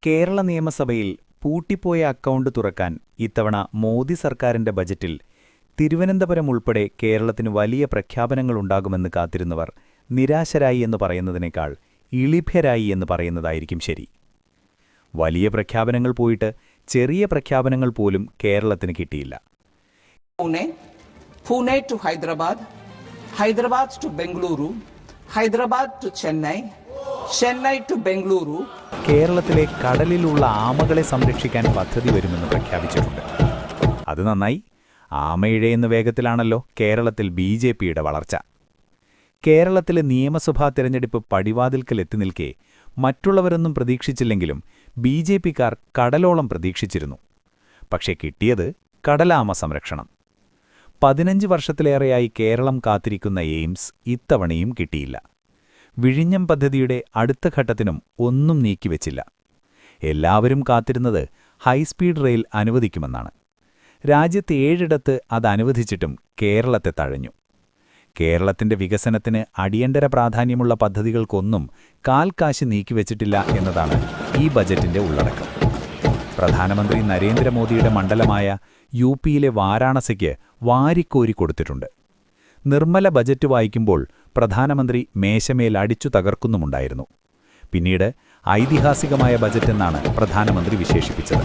കേരള നിയമസഭയിൽ പൂട്ടിപ്പോയ അക്കൗണ്ട് തുറക്കാൻ ഇത്തവണ മോദി സർക്കാരിന്റെ ബജറ്റിൽ തിരുവനന്തപുരം ഉൾപ്പെടെ കേരളത്തിന് വലിയ പ്രഖ്യാപനങ്ങളുണ്ടാകുമെന്ന് കാത്തിരുന്നവർ നിരാശരായി എന്ന് പറയുന്നതിനേക്കാൾ ഇളിഭ്യരായി എന്ന് പറയുന്നതായിരിക്കും ശരി. വലിയ പ്രഖ്യാപനങ്ങൾ പോയിട്ട് ചെറിയ പ്രഖ്യാപനങ്ങൾ പോലും കേരളത്തിന് കിട്ടിയില്ല. Pune to Hyderabad, Hyderabad to Bengaluru, Hyderabad to Chennai, Chennai to Bengaluru. കേരളത്തിലെ കടലിലുള്ള ആമകളെ സംരക്ഷിക്കാൻ പദ്ധതി വരുമെന്ന് പ്രഖ്യാപിച്ചിട്ടുണ്ട്. അത് നന്നായി. ആമയിഴയെന്ന വേഗത്തിലാണല്ലോ കേരളത്തിൽ BJPയുടെ വളർച്ച. കേരളത്തിലെ നിയമസഭാ തെരഞ്ഞെടുപ്പ് പടിവാതിൽക്കൽ എത്തി നിൽക്കെ മറ്റുള്ളവരൊന്നും പ്രതീക്ഷിച്ചില്ലെങ്കിലും BJPക്കാർ കടലോളം പ്രതീക്ഷിച്ചിരുന്നു. പക്ഷേ കിട്ടിയത് കടലാമ സംരക്ഷണം. 15 വർഷത്തിലേറെയായി കേരളം കാത്തിരിക്കുന്ന എയിംസ് ഇത്തവണയും കിട്ടിയില്ല. വിഴിഞ്ഞം പദ്ധതിയുടെ അടുത്ത ഘട്ടത്തിനും ഒന്നും നീക്കിവെച്ചില്ല. എല്ലാവരും കാത്തിരുന്നത് ഹൈസ്പീഡ് റെയിൽ അനുവദിക്കുമെന്നാണ്. രാജ്യത്ത് 7ഇടത്ത് അത് അനുവദിച്ചിട്ടും കേരളത്തെ തഴഞ്ഞു. കേരളത്തിന്റെ വികസനത്തിന് അടിയന്തര പ്രാധാന്യമുള്ള പദ്ധതികൾക്കൊന്നും കാൽക്കാശ് നീക്കിവെച്ചിട്ടില്ല എന്നതാണ് ഈ ബജറ്റിന്റെ ഉള്ളടക്കം. പ്രധാനമന്ത്രി നരേന്ദ്രമോദിയുടെ മണ്ഡലമായ UPയിലെ വാരാണസിക്ക് വാരിക്കോരി കൊടുത്തിട്ടുണ്ട്. നിർമ്മല ബജറ്റ് വായിക്കുമ്പോൾ പ്രധാനമന്ത്രി മേശമേൽ അടിച്ചു തകർക്കുന്നുമുണ്ടായിരുന്നു. പിന്നീട് ഐതിഹാസികമായ ബജറ്റെന്നാണ് പ്രധാനമന്ത്രി വിശേഷിപ്പിച്ചത്.